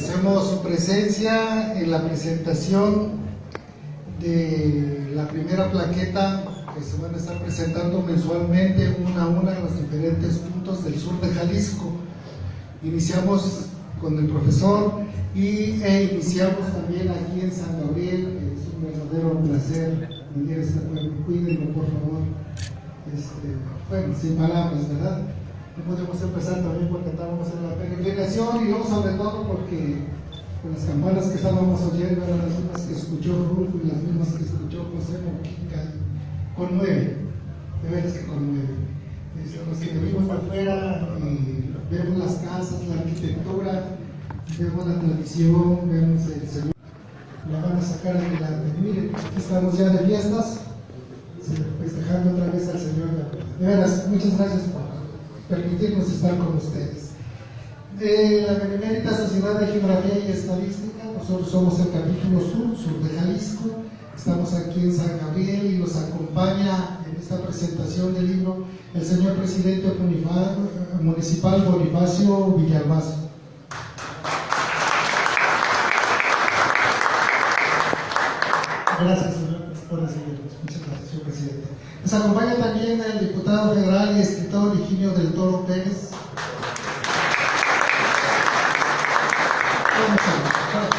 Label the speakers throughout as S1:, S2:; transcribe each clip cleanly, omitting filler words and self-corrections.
S1: Agradecemos su presencia en la presentación de la primera plaqueta que se van a estar presentando mensualmente una a una en los diferentes puntos del sur de Jalisco. Iniciamos con el profesor e iniciamos también aquí en San Gabriel. Es un verdadero placer venir a este pueblo. Cuídenlo, por favor. Bueno, sin palabras, ¿verdad? No podemos empezar también porque estábamos en la peregrinación y luego sobre todo porque con las campanas que estábamos oyendo eran las mismas que escuchó Rulfo y las mismas que escuchó José Mojica. Conmueve, de veras que conmueve. Los que venimos de afuera y vemos las casas, la arquitectura, vemos la tradición, vemos el Señor, la van a sacar adelante. Miren, aquí estamos ya de fiestas, festejando otra vez al Señor. De veras, muchas gracias por permitirnos estar con ustedes. La Benemérita Sociedad de Geografía y Estadística, nosotros somos el capítulo sur de Jalisco. Estamos aquí en San Gabriel y nos acompaña en esta presentación del libro el señor presidente municipal Bonifacio Villalbazo. Gracias, señor, por recibirnos. Muchas gracias, señor presidente. Nos acompaña también el diputado federal y escritor Higinio del Toro Pérez.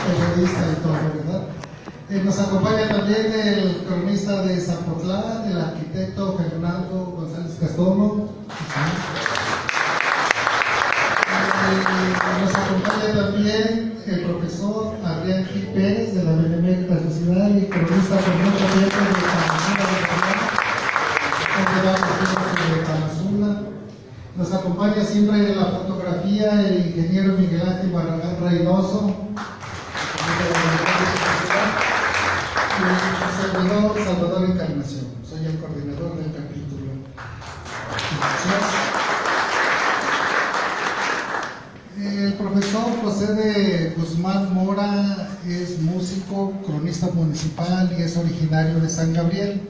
S1: Periodista y todo, ¿verdad? Nos acompaña también el cronista de Zapotlán, el arquitecto Fernando González Castomo. Nos acompaña también el profesor Adrián Gil Pérez de la Benemérita Sociedad y cronista por mucho tiempo de Tamazula. Nos acompaña siempre en la fotografía el ingeniero Miguel Ángel Barragán Reynoso. Y el servidor Salvador Encarnación. Soy el coordinador del capítulo. El profesor José de Guzmán Mora es músico, cronista municipal y es originario de San Gabriel.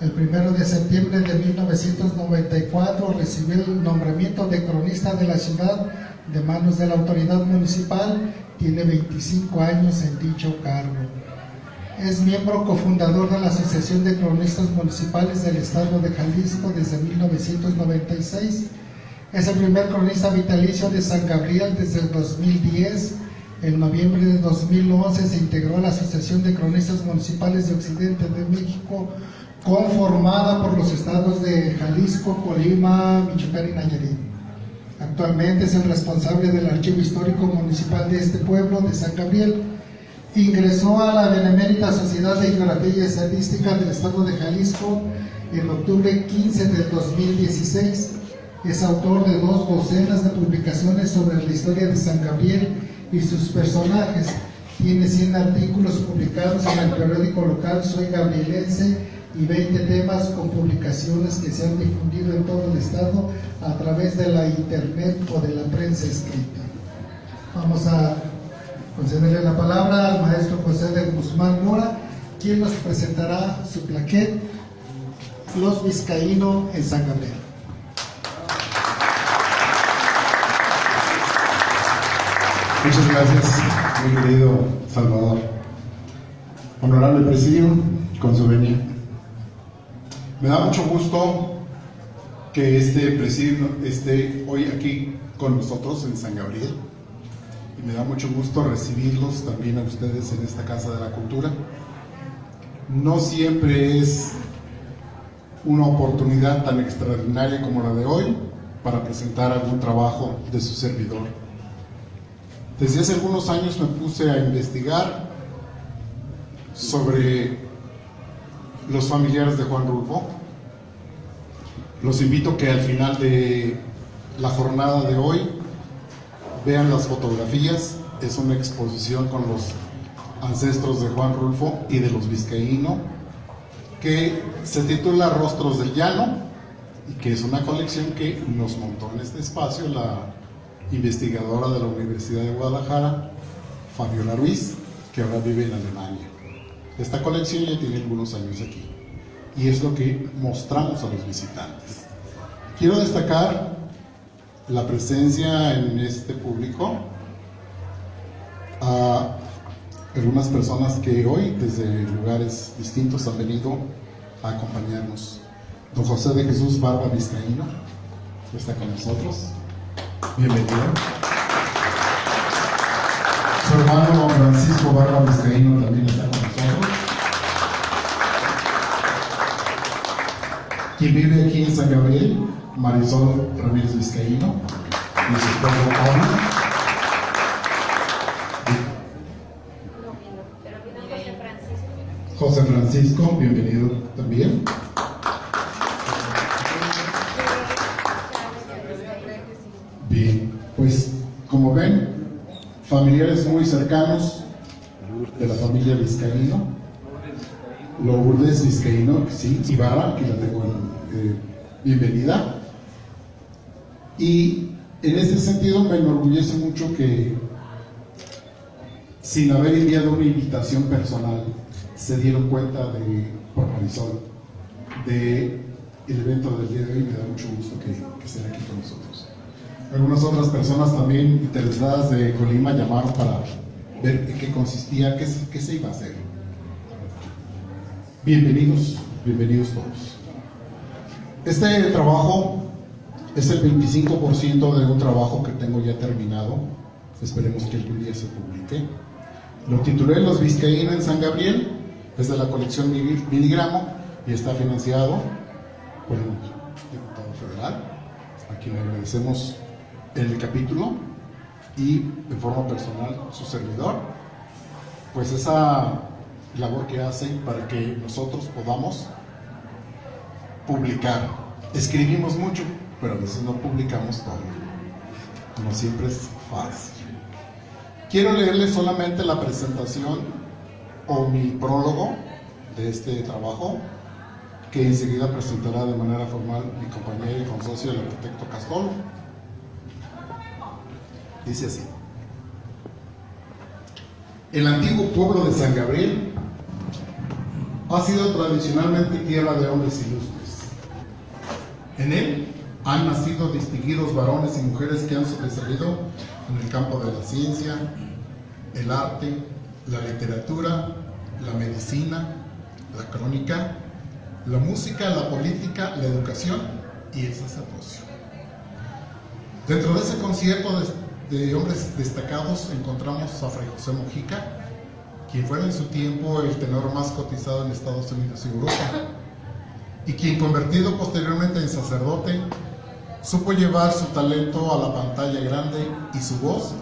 S1: El 1 de septiembre de 1994 recibió el nombramiento de cronista de la ciudad de manos de la autoridad municipal. Tiene 25 años en dicho cargo. Es miembro cofundador de la Asociación de Cronistas Municipales del Estado de Jalisco desde 1996. Es el primer cronista vitalicio de San Gabriel desde el 2010. En noviembre de 2011 se integró a la Asociación de Cronistas Municipales de Occidente de México, conformada por los estados de Jalisco, Colima, Michoacán y Nayarit. Actualmente es el responsable del Archivo Histórico Municipal de este pueblo, de San Gabriel. Ingresó a la Benemérita Sociedad de Geografía y Estadística del Estado de Jalisco en octubre 15 del 2016. Es autor de 2 docenas de publicaciones sobre la historia de San Gabriel y sus personajes. Tiene 100 artículos publicados en el periódico local Soy Gabrielense y 20 temas con publicaciones que se han difundido en todo el estado a través de la internet o de la prensa escrita. Vamos a concederle la palabra al maestro José de Guzmán Mora, quien nos presentará su plaquet Los Vizcaínos en San Gabriel.
S2: Muchas gracias, mi querido Salvador. Honorable presidio, con su venia. Me da mucho gusto que este presidio esté hoy aquí con nosotros en San Gabriel. Y me da mucho gusto recibirlos también a ustedes en esta Casa de la Cultura. No siempre es una oportunidad tan extraordinaria como la de hoy para presentar algún trabajo de su servidor. Desde hace algunos años me puse a investigar sobre los familiares de Juan Rulfo. Los invito a que al final de la jornada de hoy vean las fotografías. Es una exposición con los ancestros de Juan Rulfo y de los vizcaínos, que se titula Rostros del Llano, y que es una colección que nos montó en este espacio la investigadora de la Universidad de Guadalajara, Fabiola Ruiz, que ahora vive en Alemania. Esta colección ya tiene algunos años aquí y es lo que mostramos a los visitantes. Quiero destacar la presencia en este público a algunas personas que hoy desde lugares distintos han venido a acompañarnos. Don José de Jesús Barba Vizcaíno está con nosotros. Bienvenido. Su hermano don Francisco Barba Vizcaíno también está con nosotros. Quien vive aquí en San Gabriel, Marisol Ramírez Vizcaíno y su esposo Pablo. José Francisco, bienvenido también. Bien, pues como ven, familiares muy cercanos de la familia Vizcaíno, Lourdes Vizcaíno, sí, Ibarra, que la tengo bienvenida. Y en este sentido me enorgullece mucho que, sin haber enviado una invitación personal, se dieron cuenta por Marisol del evento del día de hoy. Me da mucho gusto que estén aquí con nosotros. Algunas otras personas también interesadas de Colima llamaron para ver en qué consistía, qué se iba a hacer. Bienvenidos todos. Este trabajo es el 25% de un trabajo que tengo ya terminado. Esperemos que algún día se publique. Lo titulé Los Vizcaíno en San Gabriel. Es de la colección Miligramo y está financiado por el diputado federal, a quien le agradecemos el capítulo, y de forma personal su servidor, pues esa labor que hacen para que nosotros podamos publicar. Escribimos mucho, pero a veces no publicamos todo. No siempre es fácil. Quiero leerles solamente la presentación o mi prólogo de este trabajo, que enseguida presentará de manera formal mi compañero y consocio, el arquitecto Castolo. Dice así: el antiguo pueblo de San Gabriel ha sido tradicionalmente tierra de hombres ilustres. En él han nacido distinguidos varones y mujeres que han sobresalido en el campo de la ciencia, el arte, la literatura, la medicina, la crónica, la música, la política, la educación y el sacerdocio. Dentro de ese concierto de hombres destacados encontramos a Fray José Mojica, quien fuera en su tiempo el tenor más cotizado en Estados Unidos y Europa, y quien, convertido posteriormente en sacerdote, supo llevar su talento a la pantalla grande y su voz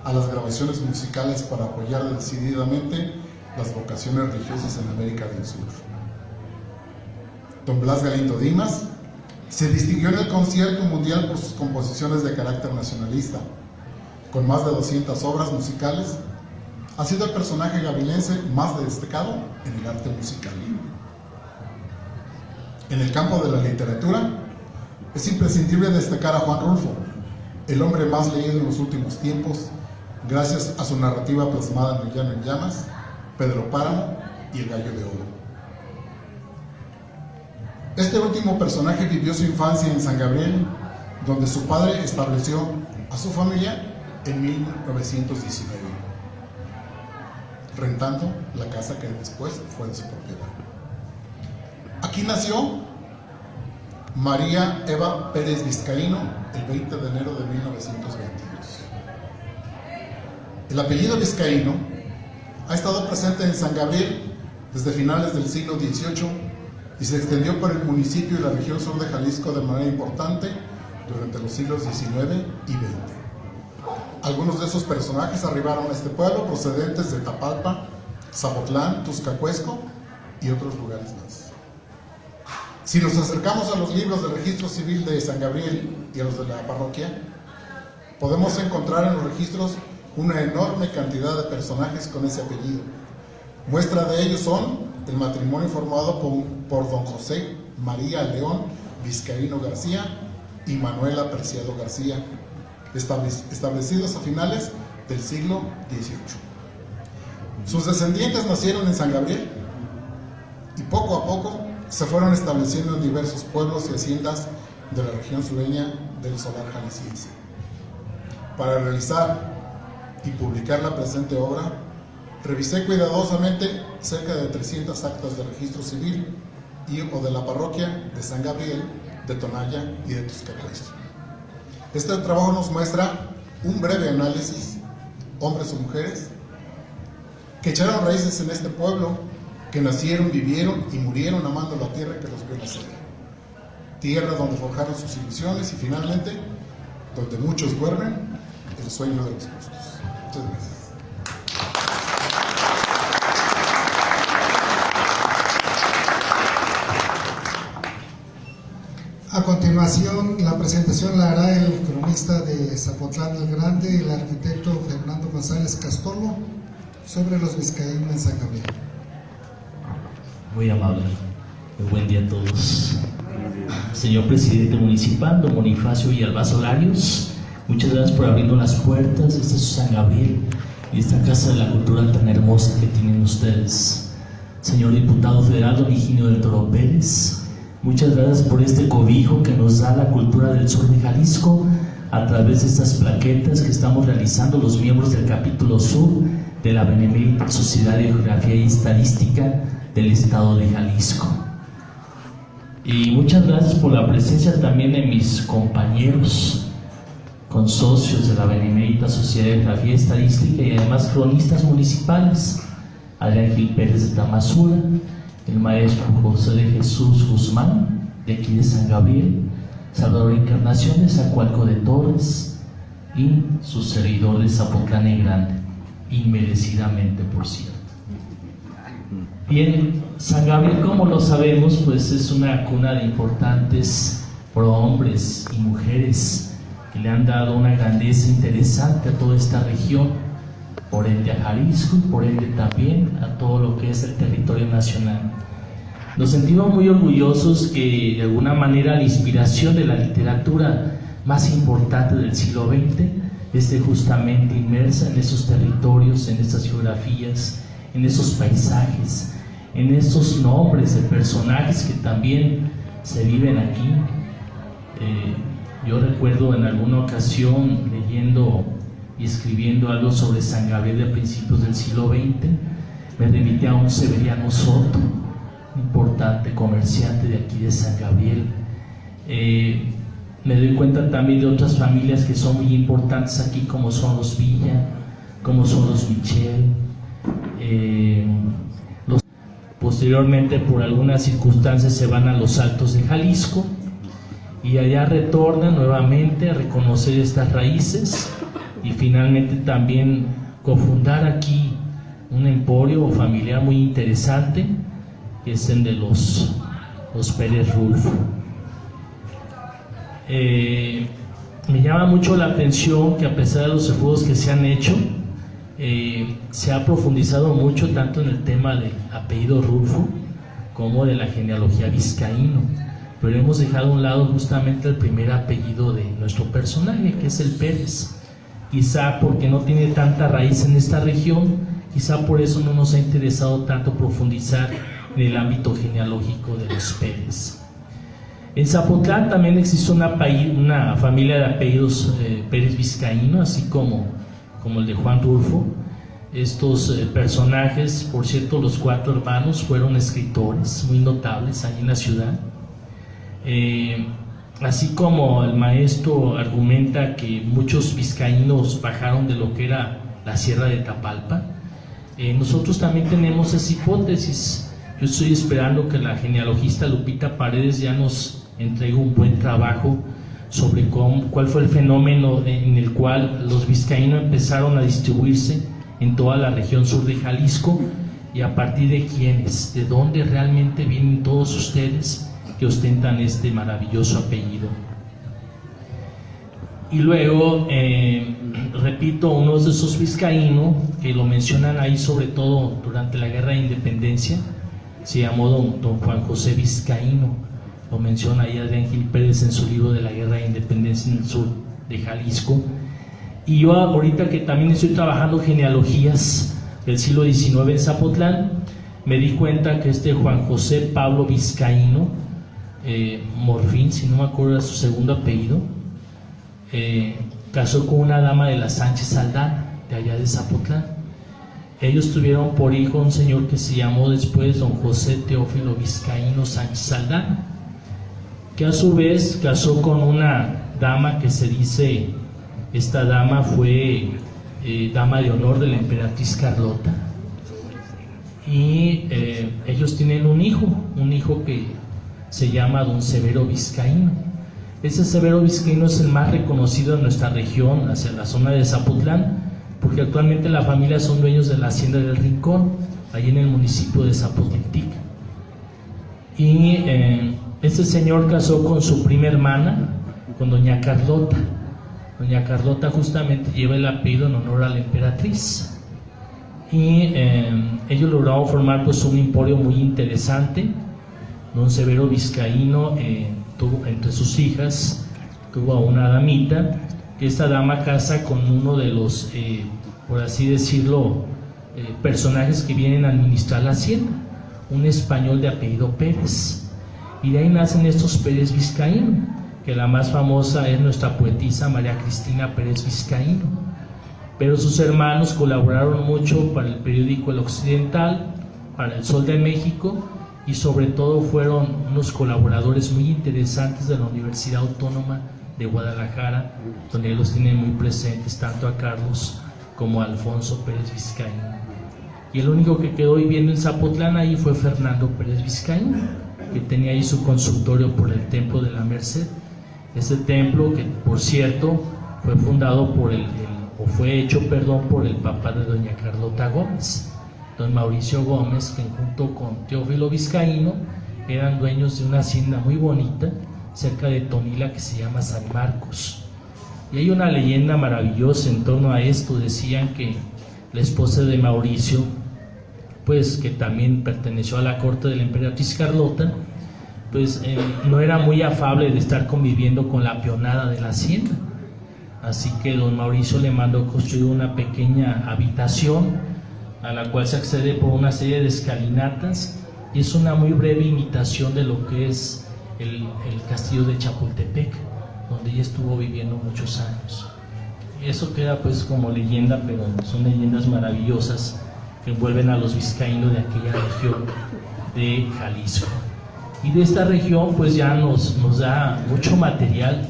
S2: a las grabaciones musicales para apoyar decididamente las vocaciones religiosas en América del Sur. Don Blas Galindo Dimas se distinguió en el concierto mundial por sus composiciones de carácter nacionalista. Con más de 200 obras musicales, ha sido el personaje gavilense más destacado en el arte musical. En el campo de la literatura, es imprescindible destacar a Juan Rulfo, el hombre más leído en los últimos tiempos, gracias a su narrativa plasmada en El Llano en Llamas, Pedro Páramo y El Gallo de Oro. Este último personaje vivió su infancia en San Gabriel, donde su padre estableció a su familia en 1919, rentando la casa que después fue de su propiedad. Aquí nació María Eva Pérez Vizcaíno el 20 de enero de 1922. El apellido Vizcaíno ha estado presente en San Gabriel desde finales del siglo XVIII y se extendió por el municipio y la región sur de Jalisco de manera importante durante los siglos XIX y XX. Algunos de esos personajes arribaron a este pueblo procedentes de Tapalpa, Zapotlán, Tuzcacuesco y otros lugares más. Si nos acercamos a los libros del registro civil de San Gabriel y a los de la parroquia, podemos encontrar en los registros una enorme cantidad de personajes con ese apellido. Muestra de ellos son el matrimonio formado por don José María León Vizcaíno García y Manuela Preciado García, establecidos a finales del siglo XVIII. Sus descendientes nacieron en San Gabriel y poco a poco se fueron estableciendo en diversos pueblos y haciendas de la región sureña del Solar Jalisciense. Para realizar y publicar la presente obra, revisé cuidadosamente cerca de 300 actas de registro civil o de la parroquia de San Gabriel, de Tonalla y de Tuscalcoistro. Este trabajo nos muestra un breve análisis, hombres o mujeres, que echaron raíces en este pueblo, que nacieron, vivieron y murieron amando la tierra que los vio nacer. Tierra donde forjaron sus ilusiones y finalmente, donde muchos duermen, el sueño de los justos. Muchas gracias.
S1: A continuación, la presentación la hará el cronista de Zapotlán el Grande, el arquitecto Fernando González Castolo, sobre los vizcaínos en San Gabriel.
S3: Muy amable. Muy buen día a todos. Señor presidente municipal, don Bonifacio Villalba Solarios, muchas gracias por abrirnos las puertas de este San Gabriel y esta Casa de la Cultura tan hermosa que tienen ustedes. Señor diputado federal, don Higinio del Toro Pérez, muchas gracias por este cobijo que nos da la cultura del sur de Jalisco a través de estas plaquetas que estamos realizando los miembros del capítulo sur de la Benemérita Sociedad de Geografía y Estadística del Estado de Jalisco. Y muchas gracias por la presencia también de mis compañeros, consocios de la Benemérita Sociedad de Geografía y Estadística y además cronistas municipales, Adrián Gil Pérez de Tamazula, el maestro José de Jesús Guzmán, de aquí de San Gabriel, Salvador Encarnación de Zacualco de Torres y su servidor de Zapotlán el Grande, inmerecidamente, por cierto. Bien, San Gabriel, como lo sabemos, pues es una cuna de importantes prohombres y mujeres que le han dado una grandeza interesante a toda esta región, por ende a Jalisco y por ende también a todo lo que es el territorio nacional. Nos sentimos muy orgullosos que de alguna manera la inspiración de la literatura más importante del siglo XX esté justamente inmersa en esos territorios, en estas geografías, en esos paisajes, en esos nombres de personajes que también se viven aquí. Yo recuerdo en alguna ocasión leyendo y escribiendo algo sobre San Gabriel de principios del siglo XX, me remité a un Severiano Soto, un importante comerciante de aquí de San Gabriel. Me doy cuenta también de otras familias que son muy importantes aquí, como son los Villa, como son los Michel. Posteriormente, por algunas circunstancias, se van a los Altos de Jalisco y allá retornan nuevamente a reconocer estas raíces y finalmente también cofundar aquí un emporio familiar muy interesante, que es el de los Pérez Rulfo. Me llama mucho la atención que a pesar de los esfuerzos que se han hecho, se ha profundizado mucho tanto en el tema del apellido Rulfo como de la genealogía vizcaíno, pero hemos dejado a un lado justamente el primer apellido de nuestro personaje, que es el Pérez. Quizá porque no tiene tanta raíz en esta región, quizá por eso no nos ha interesado tanto profundizar en el ámbito genealógico de los Pérez. En Zapotlán también existe una familia de apellidos Pérez vizcaíno, así como el de Juan Rulfo. Estos personajes, por cierto, los 4 hermanos fueron escritores muy notables allí en la ciudad. Así como el maestro argumenta que muchos vizcaínos bajaron de lo que era la Sierra de Tapalpa, nosotros también tenemos esa hipótesis. Yo estoy esperando que la genealogista Lupita Paredes ya nos entregue un buen trabajo sobre cuál fue el fenómeno en el cual los vizcaínos empezaron a distribuirse en toda la región sur de Jalisco y a partir de quiénes, de dónde realmente vienen todos ustedes que ostentan este maravilloso apellido. Y luego, repito, uno de esos vizcaínos que lo mencionan ahí sobre todo durante la Guerra de Independencia, se llamó don Juan José Vizcaíno. Lo menciona ahí Adrián Gil Pérez en su libro de la Guerra de Independencia en el sur de Jalisco. Y yo ahorita que también estoy trabajando genealogías del siglo XIX en Zapotlán, me di cuenta que este Juan José Pablo Vizcaíno Morfín, si no me acuerdo de su segundo apellido, casó con una dama de la Sánchez Aldana, de allá de Zapotlán. Ellos tuvieron por hijo un señor que se llamó después don José Teófilo Vizcaíno Sánchez Aldana, que a su vez casó con una dama que se dice, esta dama fue dama de honor de la emperatriz Carlota, y ellos tienen un hijo que se llama don Severo Vizcaíno. Ese Severo Vizcaíno es el más reconocido en nuestra región, hacia la zona de Zapotlán, porque actualmente la familia son dueños de la hacienda del Rincón, ahí en el municipio de Zapotiltic. Y este señor casó con su prima hermana, con doña Carlota. Doña Carlota justamente lleva el apellido en honor a la emperatriz. Y ellos lograron formar pues un emporio muy interesante. Don Severo Vizcaíno tuvo entre sus hijas, tuvo a una damita, que esta dama casa con uno de los, por así decirlo, personajes que vienen a administrar la hacienda, un español de apellido Pérez. Y de ahí nacen estos Pérez Vizcaíno, que la más famosa es nuestra poetisa María Cristina Pérez Vizcaíno. Pero sus hermanos colaboraron mucho para el periódico El Occidental, para El Sol de México, y sobre todo fueron unos colaboradores muy interesantes de la Universidad Autónoma de Guadalajara, donde ellos tienen muy presentes tanto a Carlos como a Alfonso Pérez Vizcaíno. Y el único que quedó viviendo en Zapotlán ahí fue Fernando Pérez Vizcaíno, que tenía ahí su consultorio por el Templo de la Merced. Ese templo, que por cierto fue fundado fue hecho por el papá de doña Carlota Gómez, don Mauricio Gómez, que junto con Teófilo Vizcaíno eran dueños de una hacienda muy bonita cerca de Tonila que se llama San Marcos. Y hay una leyenda maravillosa en torno a esto. Decían que la esposa de Mauricio, pues que también perteneció a la corte de la emperatriz Carlota, pues no era muy afable de estar conviviendo con la peonada de la hacienda. Así que don Mauricio le mandó construir una pequeña habitación a la cual se accede por una serie de escalinatas, y es una muy breve imitación de lo que es el castillo de Chapultepec, donde ella estuvo viviendo muchos años. Y eso queda pues como leyenda, pero son leyendas maravillosas que envuelven a los vizcaínos de aquella región de Jalisco. Y de esta región pues ya nos da mucho material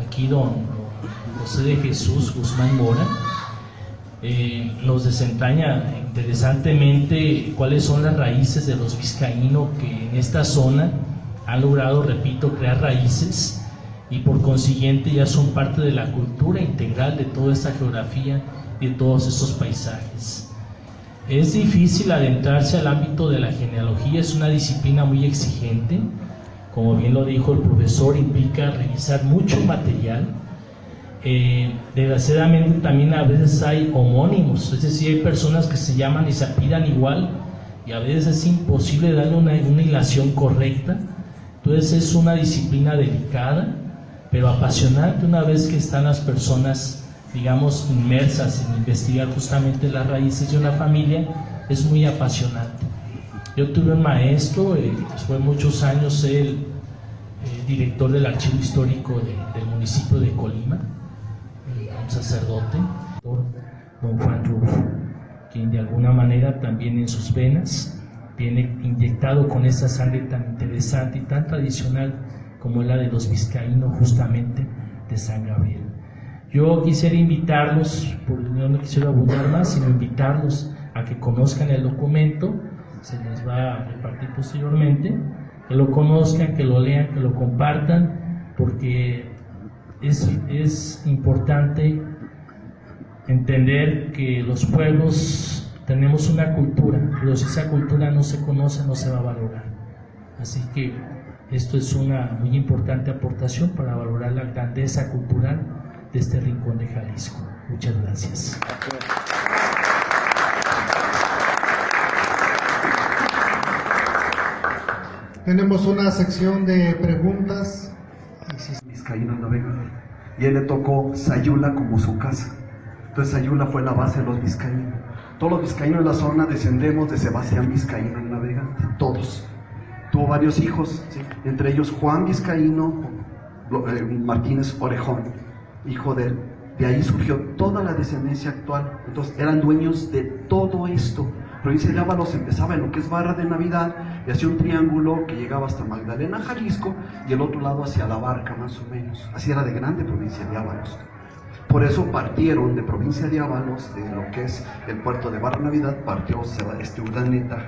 S3: aquí don José de Jesús Guzmán Mora. Nos desentraña interesantemente cuáles son las raíces de los vizcaínos que en esta zona han logrado, repito, crear raíces, y por consiguiente ya son parte de la cultura integral de toda esta geografía y de todos estos paisajes. Es difícil adentrarse al ámbito de la genealogía, es una disciplina muy exigente, como bien lo dijo el profesor, implica revisar mucho material. Desgraciadamente también a veces hay homónimos, es decir, hay personas que se llaman y se apellidan igual, y a veces es imposible darle una hilación correcta. Entonces es una disciplina delicada, pero apasionante una vez que están las personas, digamos, inmersas en investigar justamente las raíces de una familia. Es muy apasionante. Yo tuve un maestro, fue muchos años el director del archivo histórico del municipio de Colima, un sacerdote, don Juan Rufo, quien de alguna manera también en sus venas viene inyectado con esa sangre tan interesante y tan tradicional como la de los vizcaínos, justamente de San Gabriel. Yo quisiera invitarlos, no quisiera abundar más, sino invitarlos a que conozcan el documento. Se les va a repartir posteriormente, que lo conozcan, que lo lean, que lo compartan, porque es importante entender que los pueblos tenemos una cultura, pero si esa cultura no se conoce, no se va a valorar. Así que esto es una muy importante aportación para valorar la grandeza cultural de este rincón de Jalisco. Muchas gracias.
S1: Tenemos una sección de preguntas.
S4: Vizcaíno navega, y él le tocó Sayula como su casa. Entonces Sayula fue la base de los vizcaínos. Todos los vizcaínos de la zona descendemos de Sebastián Vizcaíno el navegante, todos. Tuvo varios hijos, ¿sí? Entre ellos Juan Vizcaíno Martínez Orejón, hijo de De ahí surgió toda la descendencia actual. Entonces eran dueños de todo esto. Provincia de Ábalos empezaba en lo que es Barra de Navidad y hacía un triángulo que llegaba hasta Magdalena, Jalisco, y el otro lado hacia La Barca, más o menos. Así era de grande Provincia de Ábalos. Por eso partieron de Provincia de Ábalos, de lo que es el puerto de Barra Navidad, partió Urdaneta,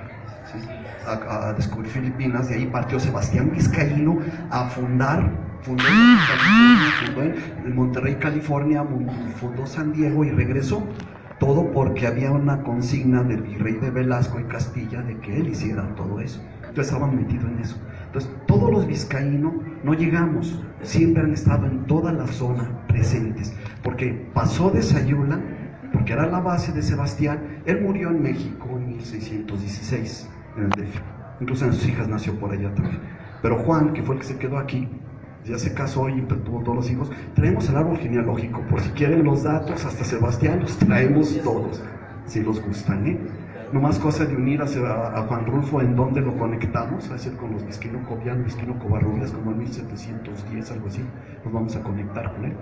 S4: ¿sí?, a descubrir Filipinas. De ahí partió Sebastián Vizcaíno a fundó en Monterrey, California, fundó San Diego y regresó. Todo porque había una consigna del virrey de Velasco y Castilla de que él hiciera todo eso. Entonces estaban metidos en eso. Entonces todos los vizcaínos no llegamos, siempre han estado en toda la zona presentes, porque pasó de Sayula, porque era la base de Sebastián. Él murió en México en 1616, en el DF. Incluso en sus hijas nació por allá también. Pero Juan, que fue el que se quedó aquí, ya se casó y tuvo todos los hijos. Traemos el árbol genealógico, por si quieren los datos, hasta Sebastián los traemos todos, si los gustan, ¿eh? Nomás cosa de unir a Juan Rulfo en donde lo conectamos, va a ser con los Vizcaíno Cobian, Vizcaíno Covarrubias, como en 1710, algo así, nos vamos a conectar con él.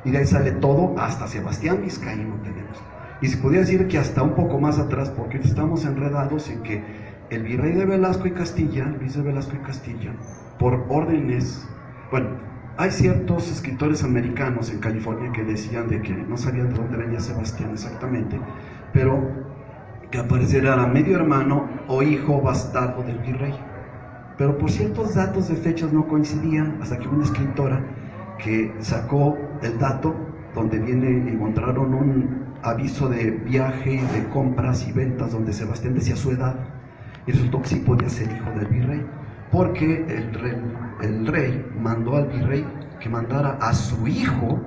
S4: Y de ahí sale todo, hasta Sebastián Vizcaíno tenemos. Y se podría decir que hasta un poco más atrás, porque estamos enredados en que el virrey de Velasco y Castilla, Luis de Velasco y Castilla, por órdenes. Bueno, hay ciertos escritores americanos en California que decían de que no sabían de dónde venía Sebastián exactamente, pero que al parecer era medio hermano o hijo bastardo del virrey. Pero por ciertos datos de fechas no coincidían, hasta que una escritora que sacó el dato donde encontraron un aviso de viaje, de compras y ventas donde Sebastián decía su edad, y resultó que sí podía ser hijo del virrey, porque el rey mandó al virrey que mandara a su hijo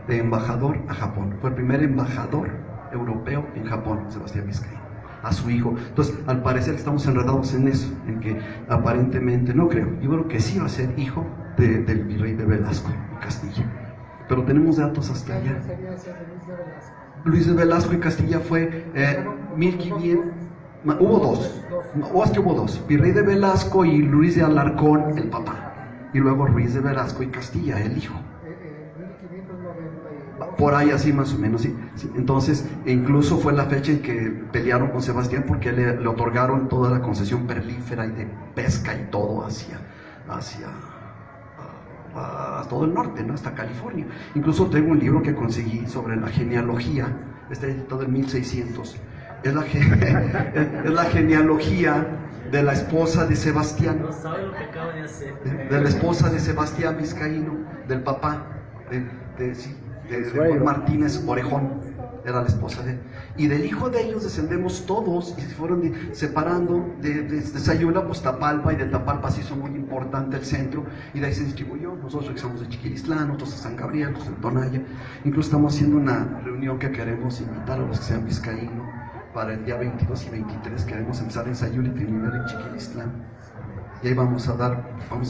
S4: de embajador a Japón. Fue el primer embajador europeo en Japón, Sebastián Vizcaíno, a su hijo. Entonces, al parecer estamos enredados en eso, en que aparentemente, no creo, yo creo que sí va a ser hijo del virrey de Velasco y Castilla, pero tenemos datos hasta allá. Luis de Velasco y Castilla fue 1500. Hubo dos, o es que hubo dos, virrey de Velasco y Luis de Alarcón, el papá, y luego Luis de Velasco y Castilla, el hijo. Por ahí así más o menos, sí. Entonces, incluso fue la fecha en que pelearon con Sebastián porque le otorgaron toda la concesión perlífera y de pesca y todo hacia todo el norte, ¿no?, hasta California. Incluso tengo un libro que conseguí sobre la genealogía, está editado en 1600. Es la genealogía de la esposa de Sebastián.
S3: No sabe lo que acaba de hacer.
S4: De la esposa de Sebastián Vizcaíno, del papá de Juan Martínez Orejón, era la esposa de él. Y del hijo de ellos descendemos todos, y se fueron separando de Sayula, pues Tapalpa, y de Tapalpa se hizo muy importante el centro, y de ahí se distribuyó. Nosotros regresamos de Chiquilistlán, otros de San Gabriel, otros de Tonaya. Incluso estamos haciendo una reunión que queremos invitar a los que sean vizcaínos para el día 22 y 23. Queremos empezar en Sayula y terminar en Chiquilistlán. Y ahí vamos a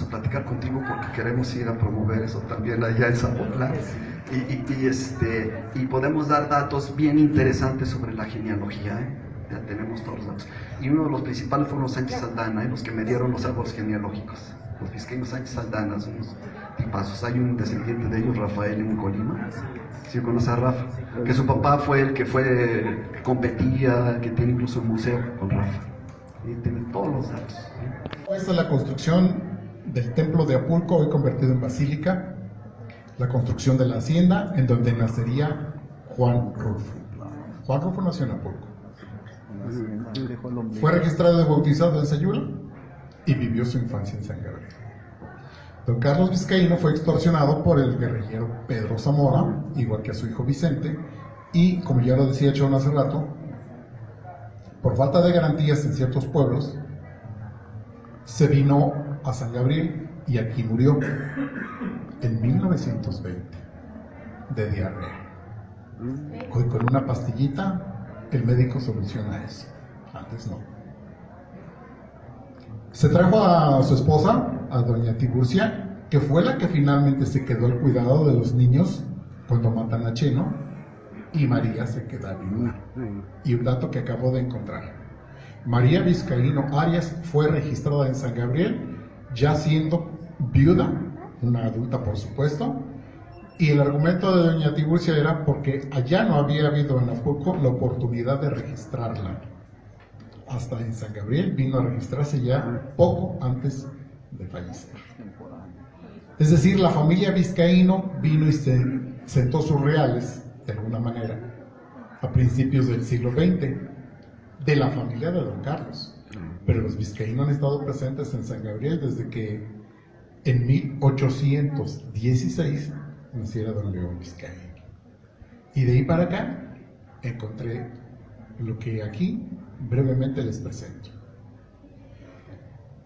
S4: platicar contigo porque queremos ir a promover eso también allá en Zapotlán. Y podemos dar datos bien interesantes sobre la genealogía, ¿eh? Ya tenemos todos los datos. Y uno de los principales fueron los Sánchez Saldana, los que me dieron los árboles genealógicos. Los vizcaínos Sánchez Saldana, son unos tipazos. Hay un descendiente de ellos, Rafael, en Colima. ¿Sí conoce a Rafa? Que su papá fue el que competía, que tiene incluso un museo con Rafa. Y tiene todos los datos.
S5: Esta es la construcción del templo de Apulco, hoy convertido en basílica, la construcción de la hacienda en donde nacería Juan Rulfo. Juan Rulfo nació en Apulco. Fue registrado y bautizado en Sayula y vivió su infancia en San Gabriel. Don Carlos Vizcaíno fue extorsionado por el guerrillero Pedro Zamora, igual que a su hijo Vicente, y, como ya lo decía John hace rato, por falta de garantías en ciertos pueblos, se vino a San Gabriel y aquí murió en 1920 de diarrea. Hoy con una pastillita el médico soluciona eso, antes no. Se trajo a su esposa, a doña Tiburcia, que fue la que finalmente se quedó al cuidado de los niños cuando matan a Cheno, y María se queda viuda. Y un dato que acabo de encontrar: María Vizcaíno Arias fue registrada en San Gabriel ya siendo viuda, una adulta por supuesto, Y el argumento de doña Tiburcia era porque allá no había habido en Acapulco la oportunidad de registrarla. Hasta en San Gabriel vino a registrarse ya poco antes de fallecer. Es decir, la familia Vizcaíno vino y se sentó sus reales, de alguna manera, a principios del siglo XX, de la familia de don Carlos. Pero los Vizcaíno han estado presentes en San Gabriel desde que en 1816 naciera don León Vizcaíno. Y de ahí para acá encontré lo que aquí brevemente les presento.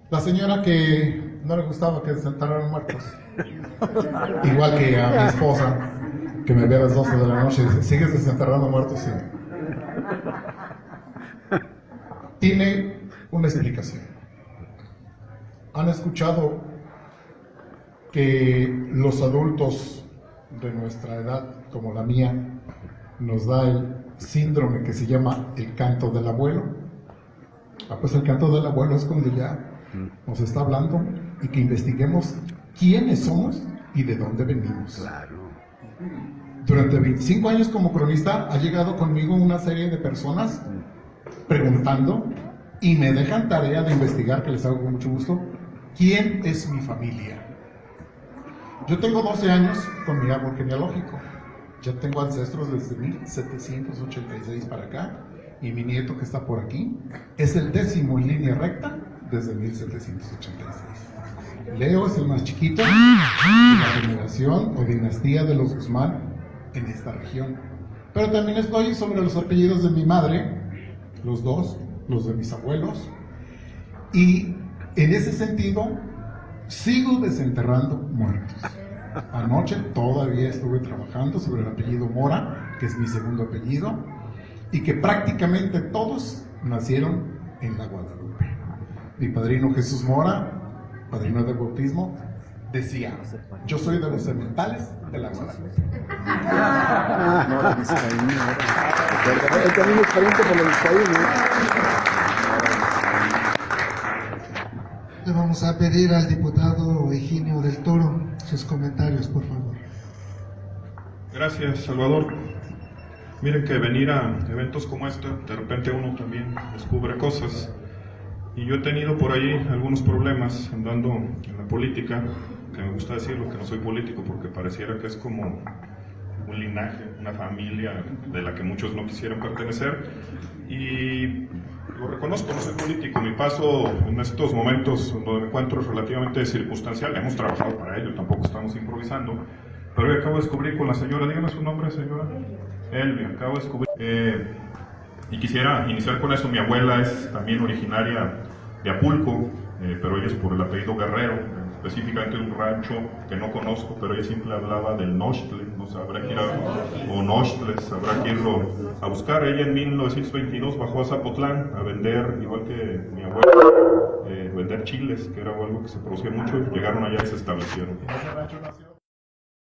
S5: La señora que no le gustaba que desenterraran muertos, igual que a mi esposa, que me ve a las 12 de la noche y dice, ¿sigues desenterrando muertos? Sí. Tiene una explicación. ¿Han escuchado que los adultos de nuestra edad, como la mía, nos da el síndrome que se llama el canto del abuelo? Pues el canto del abuelo es cuando ya nos está hablando y que investiguemos quiénes somos y de dónde venimos. Durante 25 años como cronista ha llegado conmigo una serie de personas preguntando y me dejan tarea de investigar, que les hago con mucho gusto, quién es mi familia. Yo tengo 12 años con mi árbol genealógico. Ya tengo ancestros desde 1786 para acá, y mi nieto que está por aquí es el 10º en línea recta desde 1786. Leo es el más chiquito de la generación o dinastía de los Guzmán en esta región. Pero también estoy sobre los apellidos de mi madre, los dos, los de mis abuelos, y en ese sentido sigo desenterrando muertos. Anoche todavía estuve trabajando sobre el apellido Mora, que es mi segundo apellido, y que prácticamente todos nacieron en la Guadalupe. Mi padrino Jesús Mora, padrino de bautismo, decía, yo soy de los sementales de la Guadalupe.
S6: Mora Vizcaíno. Él también es pariente por los Vizcaíno.
S1: Le vamos a pedir al diputado Higinio del Toro sus comentarios, por favor.
S7: Gracias, Salvador. Miren que venir a eventos como este, de repente uno también descubre cosas. Y yo he tenido por ahí algunos problemas andando en la política, que me gusta decirlo, que no soy político, porque pareciera que es como un linaje, una familia de la que muchos no quisieran pertenecer. Y lo reconozco, no soy político. Mi paso en estos momentos donde me encuentro es relativamente circunstancial. Hemos trabajado para ello, tampoco estamos improvisando. Pero hoy acabo de descubrir con la señora, dígame su nombre, señora. Elvia, acabo de descubrir. Y quisiera iniciar con eso. Mi abuela es también originaria de Apulco, pero ella es por el apellido Guerrero, específicamente de un rancho que no conozco, pero ella siempre hablaba del Nochtle, no sé, habrá que ir o Nochtles, habrá que irlo a buscar. Ella en 1922 bajó a Zapotlán a vender, igual que mi abuela, vender chiles, que era algo que se producía mucho, llegaron allá y se establecieron.